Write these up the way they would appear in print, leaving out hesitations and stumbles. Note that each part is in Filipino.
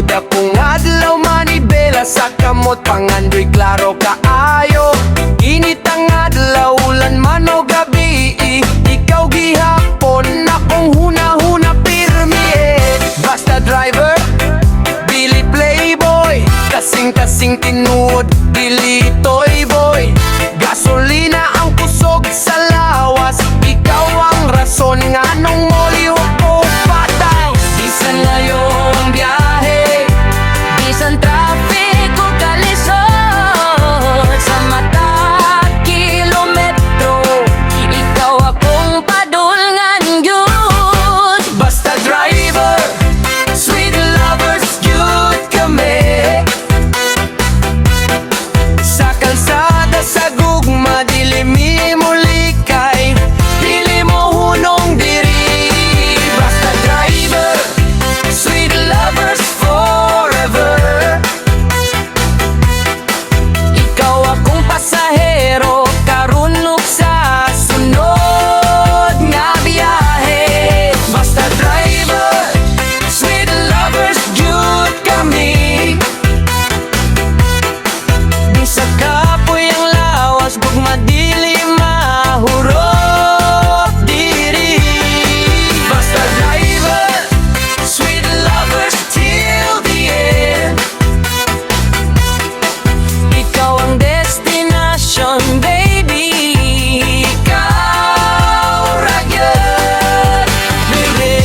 Good akong adlaw manibela sa kamot pangandoy klaro kaayo. Init ang adlaw ulan man o gabi, ikaw gihapon akong huna-huna pirmi Basta driver, Billy Playboy, kasing-kasing tinuod, dili toy boy. Gasolina ang kusog sa lawas, ikaw ang rason nga nung moliw ko patay. Bisan layo ang biyahe, bisan traffic o kalisod, sa mata kilometro, ikaw akong padulngan yun. Basta driver, sweet lovers good kami. Sa kalsada sa gugma, dili mi muli kay dili mo hunong diri. Basta driver, sweet lovers forever. Ikaw akong pasahero, karunok sa sunod nga biyahe. Basta driver, sweet lovers good kami. Di sa kapoy ang lawas, gugma dili mahurot diri. Basta driver, sweet lovers till the end. Ikaw ang destination, baby. Ikaw ra gyud, baby.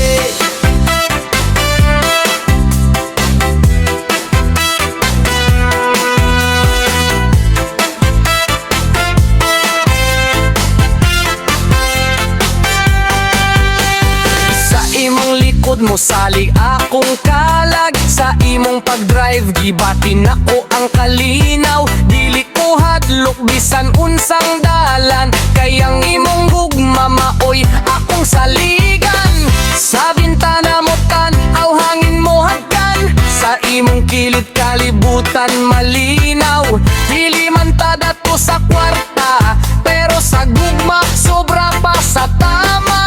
Sa imong likod mo salig akong kalag, sa imong pagdrive gibatin ako ang kalinaw. Dili ko hadlok bisan unsang dalan, kayang imong gugma maoy akong saligan. Sa bintana mo tan-aw hangin mo hagkan, sa imong kilid kalibutan malinaw. Dili man ta dato sa kwarta, pero sa gugma sobra pa sa tama.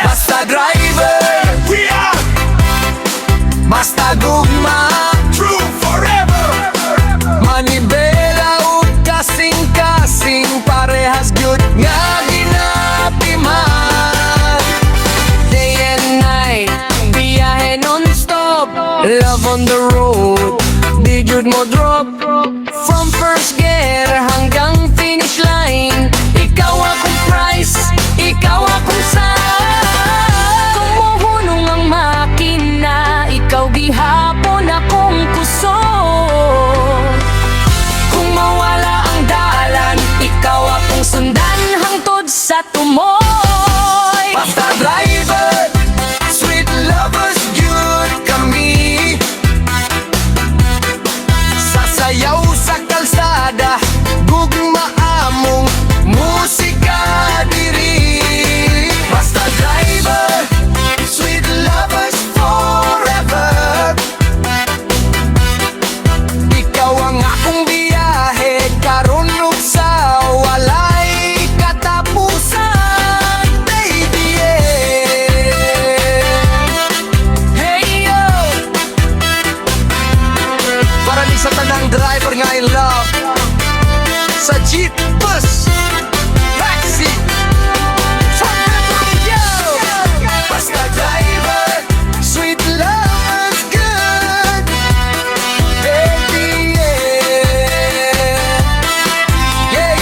Basta driver, We are basta gugma, true forever. manibela ug kasing-kasing, parehas gyud nga ginapiman. Day and night, biyahe non-stop, love on the road, di jud mo drop. From first gear hanggang finish line, ikaw akong price, ikaw akong sign. Kung mohunong ang makina, ikaw gihapon akong kusog. Kung mawala ang dalan, ikaw akong sundan hangtod sa tumoy. Basta driver, sweet lovers good kami. Sasayaw sa kalsada, gugma among musika diri. Basta driver, sweet lovers forever. Ikaw ang akong biyahe, karunok sa walay katapusan, baby. Hey yo, para di sa tanang driver nga in love, sa jeep, bus, taxi, yo. Basta driver, sweet lovers good, baby, yeah, yeah,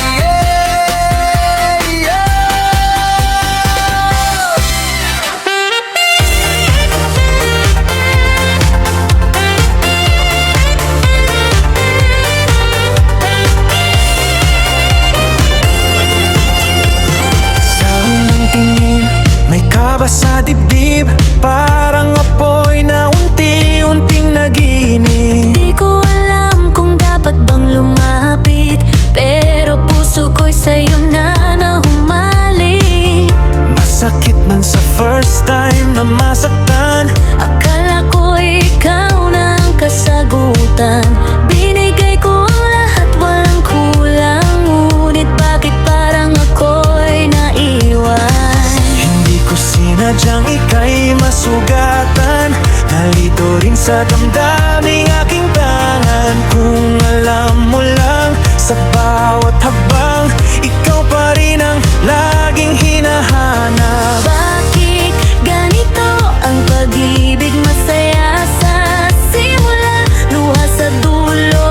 yeah. Sa unang tingin, may kaba sa dibdib, parang apoy na unti-unting nagiinit. Di ko alam kung dapat bang lumapit, pero puso ko'y sa'yo na nahumalik. Masakit man sa first time na masaktan, Akala ko'y ikaw na ang kasagutan. Binigay ko ang lahat, walang kulang. Ngunit bakit parang ako'y naiwan? hindi ko sinadya nang ika'y masugatan. Nalito rin sa damdaming aking tangan. Kung alam mo lang, sa bawat habang ikaw pa rin ang laging hinahanap. Bakit ganito ang pag-ibig? Masaya sa simula, luha sa dulo.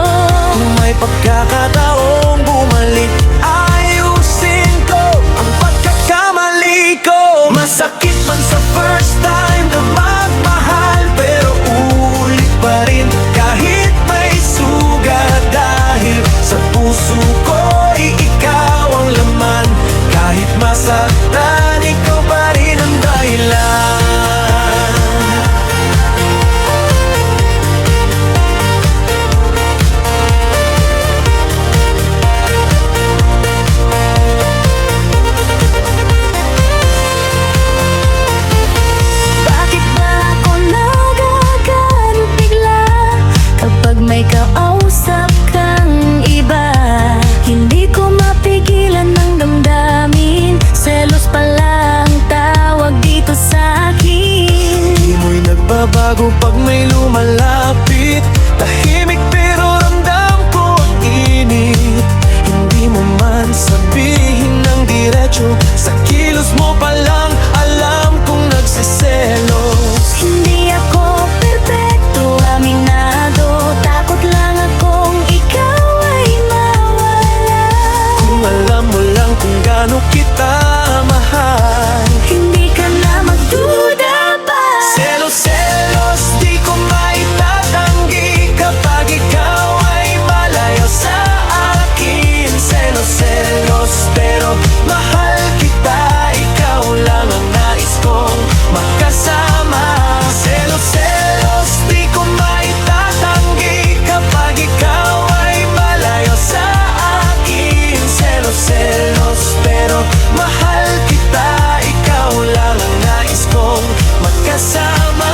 Kung may pagkakataong bumalik, ayusin ko ang pagkakamali ko. Masakit man sa first time na magmahal, pero ulit pa rin kahit may sugat. Dahil sa puso ko'y ikaw ang laman. Kahit masaktan, ikaw pa rin ang dahilan. Bakit ba ako nagaganong bigla kapag may kausap kang iba? Hindi ko mapigilan ng damdamin, selos pala ang tawag dito sa akin. Di mo'y nagbabago pag may lumalapit. Tahimik pero ramdam ko ang init. Hindi mo man sabihin ng diretso, sa kilos mo pa lang alam kong nagsiselos. Hindi ako perpekto, aminado. Takot lang akong ikaw ay mawala. Kung alam mo lang kung gaano kita mahal, Hindi ka na magduda pa. selos, di ko maitatanggi kapag ikaw ay malayo sa akin. Selos, pero mahal kita. Ikaw lang ang nais kong makasama. Selos, di ko maitatanggi kapag ikaw ay malayo sa akin. Selos, pero mahal kita. Ikaw lang ang nais kong magkasama.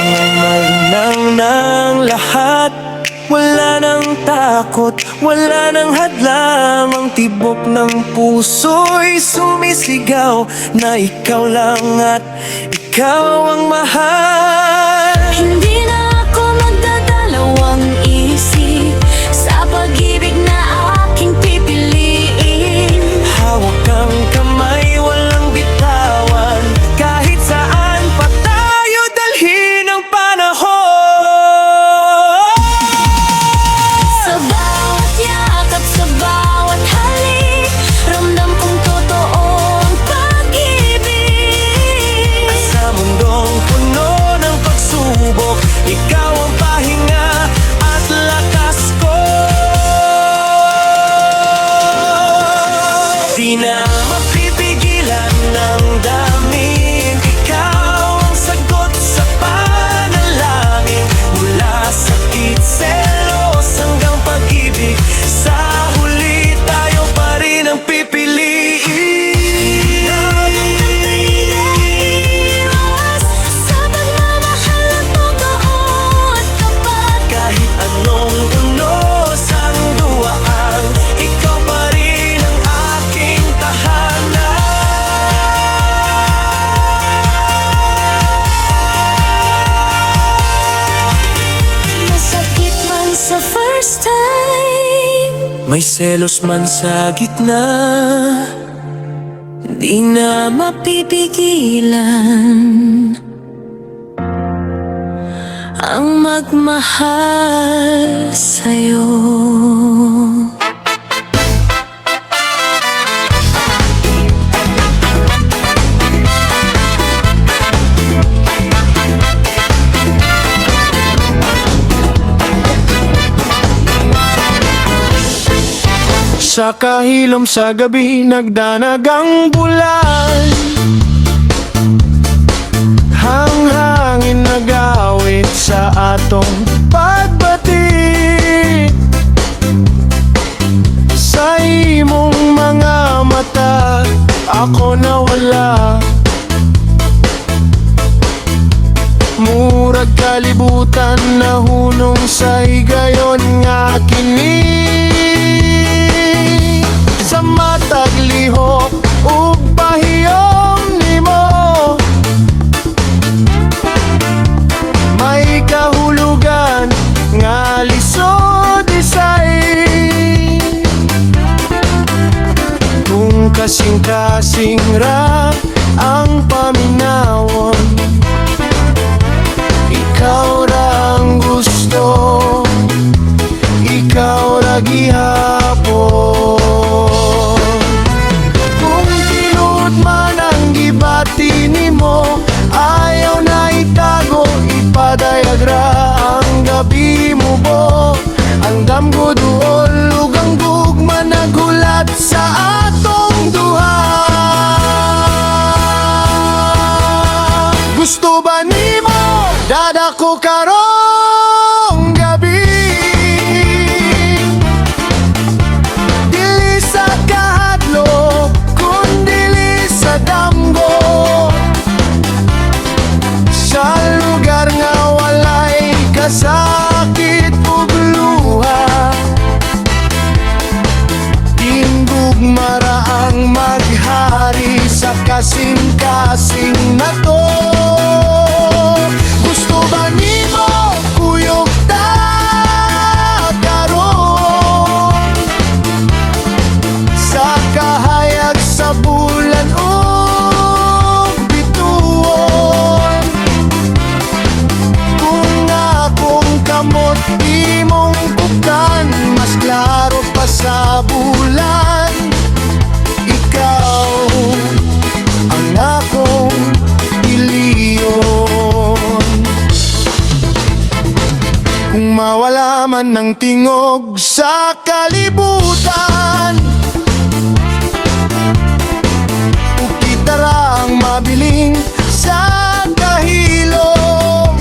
Malinang ng lahat, wala nang takot, wala nang hadlang. Ang tibok ng puso'y sumisigaw na ikaw lang at ikaw ang mahal. Hindi na ako magdadalawang isip sa pag-ibig na aking pipiliin. Hawak kang kamay, walang bitawan. Kahit saan pa tayo dalhin ang panahon. Sa bawat yakap, sa bawat halik, ramdam kong totoo ang pag-ibig. Sa mundong puno ng pagsubok, ikaw ang pahinga at lakas ko. Di na mapipigilan ng daming, ikaw ang sagot sa panalangin. Mula sakit, selos hanggang pag-ibig, sa huli tayo pa rin ang pipiliin. Sa pagmamahal at totoo at tapat, Kahit anong unos ang duwaan, ikaw pa rin ang aking tahanan. masakit man sa first time, May selos man sa gitna, di na mapipigilan ang magmahal sa'yo. Sa kahilom sa gabi, nagdanag ang bulan. Hanghangin nag-awit sa atong pagbati. Sa imong mga mata, ako nawala kalibutan na hunong sa higayon nga kini sa matag lihok ug pahiyom nimo. May kahulugan nga lisod isay kung kasing-kasing ra ang paminawon. Ikaw ra ang gusto, ikaw ra gihapon. Kung tinuod man ang gibati nimo, ayaw na itago, ipadayag ra ang gabi mo bo. Ang damgo duol ug ang gugma nagulat sa atong duha. Gusto ba nimo dadako karong gabi? Dili sa kahadlo kundi sa damgo, sa lugar nga walay kasakit ug luha. Tingog mara ang maghari sa kasing-kasing na to. Gusto ba nimo kuyog ta karon sa kahayag sa bulan ug bituon? Kung akong kamot imong buktan, mas klaro pa sa bulan. Ikaw ang akong piliyon. Kung mawala man ng tingog sa kalibutan, kung kita ra ang mabiling sa kahilom,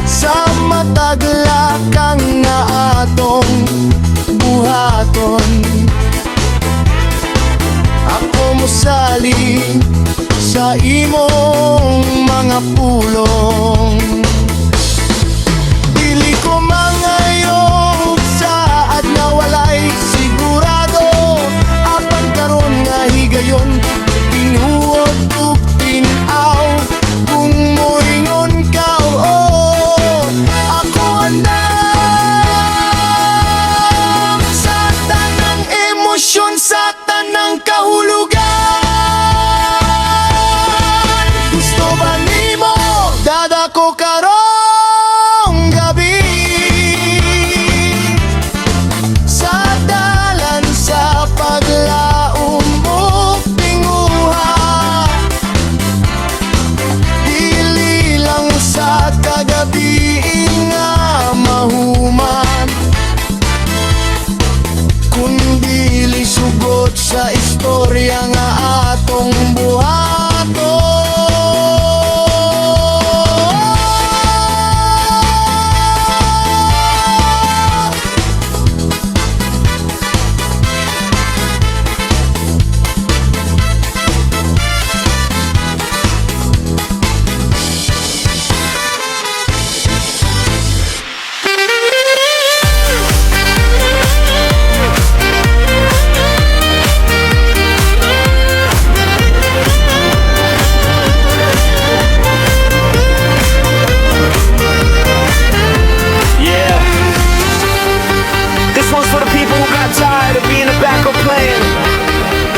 sa mataglakang nga atong buhaton, ako musali sa imong mga pulong. Dili ko mangayong saad na walay sigurado, apan karon nga higayon tinuod ug tinaw. Kung moingon ka oo, ako andam sa tanang emosyon, sa tanang kahulugan. Gusto ba nimo dadako karong gabi sa dalan sa paglaom ug tinguha? Dili lang sa kagabi nga mahuman, kundi lisugod sa istorya nga atong buhaton.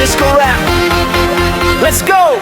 Disco rap. Let's go!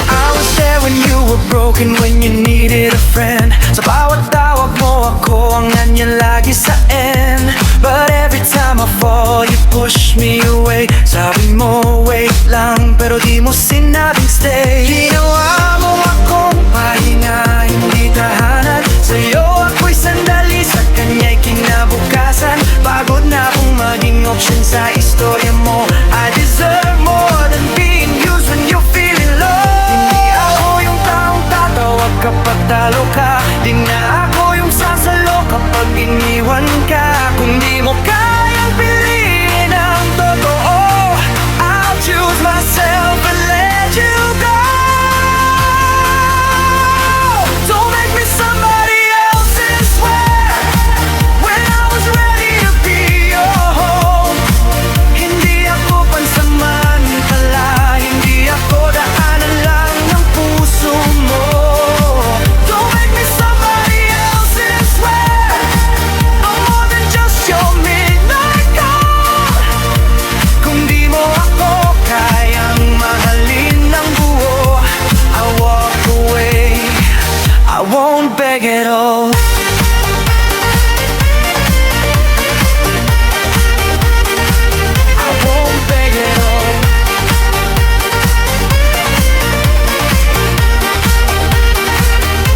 I was there when you were broken, when you needed a friend. Sa bawat tawag mo ako ang nandyan lagi sa end. But every time I fall, you push me away. Sabi mo, wait lang, pero di mo sinabing stay. Ginawa mo akong pahinga, hindi tahanan. Sa'yo ako'y sandali, sa kanya'y kinabukasan. Pagod na akong maging option sa istorya mo. I deserve more than being used when you're feeling low. Hindi ako yung taong tatawag kapag talo ka. Di na ako yung sa iniwan ka. Kung di mo kayang piliin ang totoo, I'll choose myself and let you go. Don't make me somebody else's way. When I was ready to be your home, hindi ako pansamantala, hindi ako daanan lang ng puso mo. Don't make me somebody else's way. I'm more than just your midnight call. Kung di mo ako kayang mahalin ng buo, I'll walk away, I won't beg at all. I won't beg at all.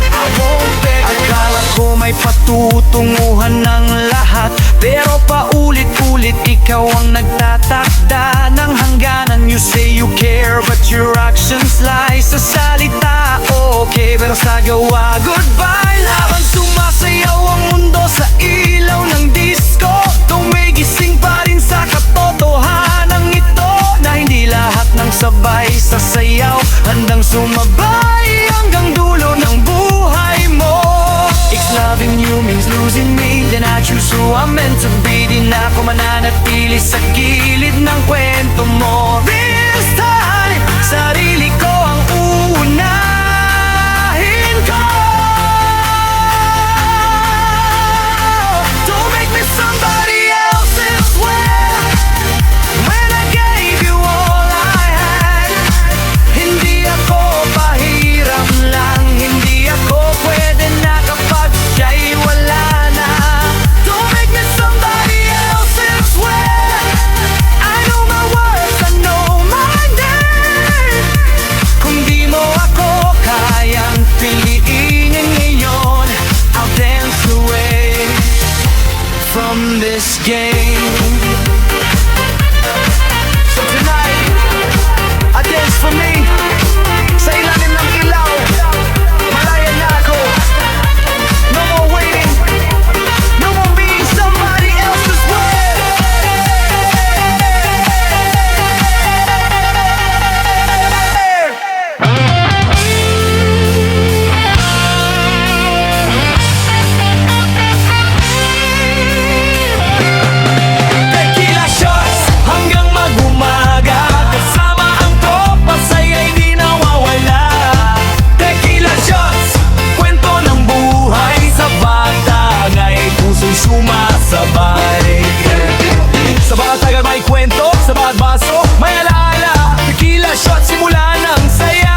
I won't beg at all. Akala ko may patutunguhan ng lahat, pero paulit-ulit ikaw ang nagtatakda ng hangganan. You say you care, but your actions lie. Sa salita, okay, pero sa gawa, goodbye. Habang sumasayaw ang mundo sa ilaw ng disco, may gising pa rin sa katotohanan ito, na hindi lahat ng sabay sa sayaw handang sumabay hanggang dulo ng buhay mo. If loving you means losing me, then I choose who I'm meant to be. Di na ako mananatili sa gilid ng kwento mo. This time, sarili ko ang uunahin ko. Don't make me somebody else's way. When I gave you all I had, hindi ako pahiram lang, hindi ako pwede na kapag siya'y wala na. Don't make me somebody else's way. I know my worth, I know my name. Kung di mo ako kayang piliin ngayon, I'll dance away from this game. So tonight, I dance for me. Sa ilalim ng ilaw, malaya na ako. No more waiting, no more being somebody else's way. Tequila shots hanggang mag-umaga, kasama ang tropa, saya'y di nawawala. Tequila shots, kwento ng buhay sa bata, nga'y puso'y sumasabay. Sa bawat tagal may kwento, sa bawat baso may alaala. Tequila shots, simula ng saya.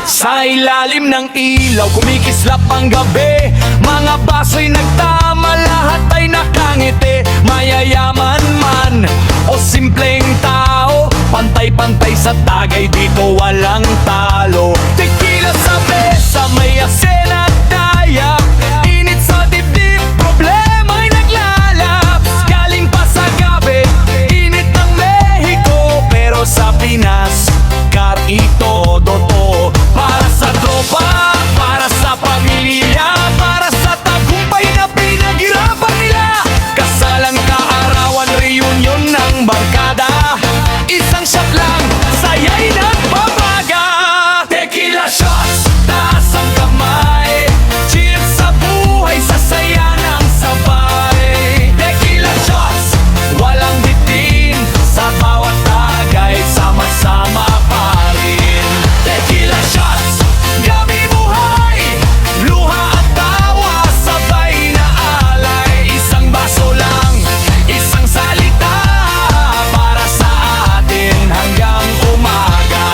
Sa ilalim ng ilaw, kumikislap ang gabi, mga baso'y nagtama, lahat ay nakangiti. Mayayaman man o simpleng tao, pantay-pantay sa tagay, dito walang talo. Tequila sa mesa, may asin at dayak, init sa dibdib, problema'y naglalaps. Galing pa sa gabi, init ng Mexico, pero sa Pinas, karito doto. Para sa tropa, para sa pamilya, para sa tagumpay na pinaghirapan nila. Kasalang kaarawan, reunion ng barkada, isang shot lang, saya'y nagbabaga. Tequila shots, taas ang kamay, cheers sa buhay, sa saya ng sabay. Tequila shots, walang bitin, sa bawat tagay, sama-sama pa rin. Tequila shots, gabi buhay, luha at tawa, sabay na alay. Isang baso lang, isang salita, para sa atin hanggang umaga.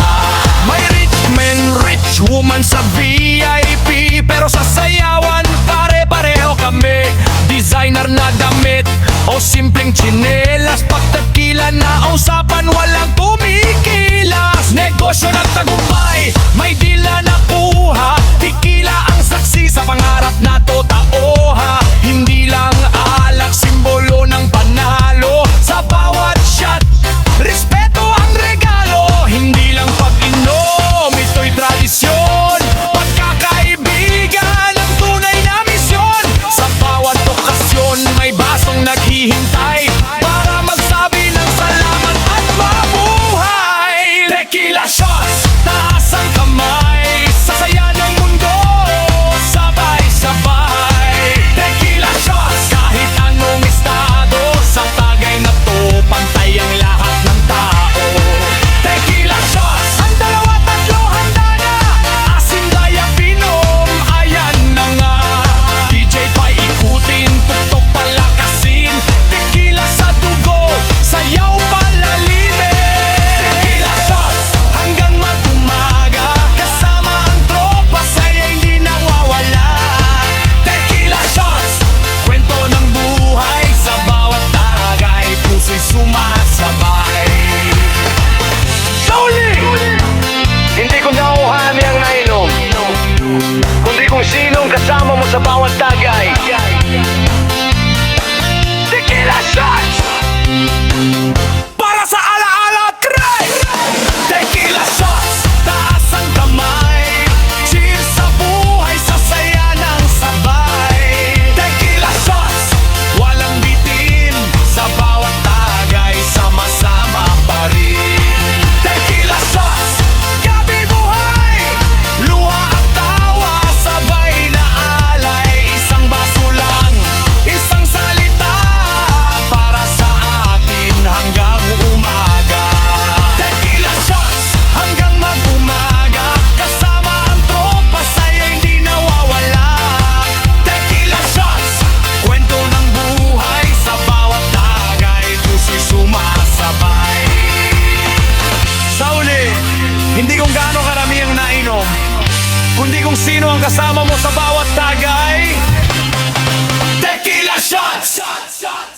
May rich man, rich woman sa VIP, pero sa sayawan pare-pareho kami. Designer na damit o simpleng tsinelas, pag tequila na usapan, walang kumikilas. Negosyo ng tagumpay, may dila na kuha, tequila ang saksi sa pangarap na totoo. Hindi lang alak, simbolo ng panalo. Sa bawat shot, respeto ang regalo. Hindi lang pag-inom, ito'y tradisyon, pagkakaibigan ang tunay na misyon. sa bawat tagay. Tequila shots! Para sa alaala, try! Tequila shots, taas ang kamay. Cheers sa buhay, sa saya ng sabay. Tequila shots, walang bitin. Sa bawat tagay, sama-sama pa rin. Tequila shots, gabi buhay. Luha at tawa, sabay na alay. Isang baso lang, isang salita. Para sa atin hanggang umaga. Tequila shots hanggang mag-umaga. Kasama ang tropa, saya hindi nawawala. Tequila shots, kwento ng buhay. Sa bawat tagay, puso'y sumasabay. Sa uli, hindi kung gaano karami ang nainom, kundi kung sino ang kasama mo sa bawat tagay. Tequila shots!